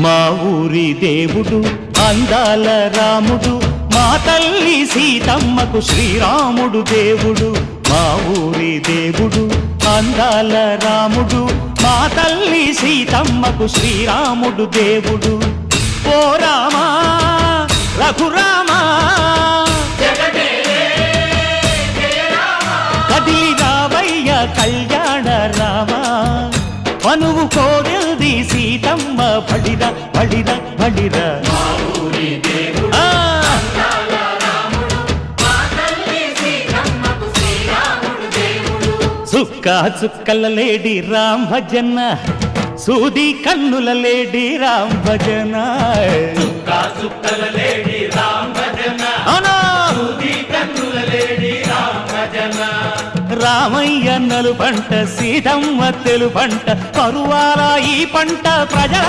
మా ఊరి దేవుడు అందాల రాముడు, మా తల్లి సీతమ్మకు శ్రీరాముడు దేవుడు. మా ఊరి దేవుడు అందాల రాముడు, మా తల్లి సీతమ్మకు శ్రీరాముడు దేవుడు. ఓ రామా రఘురామా కదిలి రావయ్య కళ్యాణ రామా, మనువు కోరెల్ది సీతమ్మ బడిరా బడిరా బడిరా. చుక్క చుక్కల లేడి రామ్ భజన, సూది కన్నుల లేడి రామ్ భజన. రామయ్య నలు పంట, సీతమ్మ తెలు పంట, పరువాల ఈ పంట ప్రజల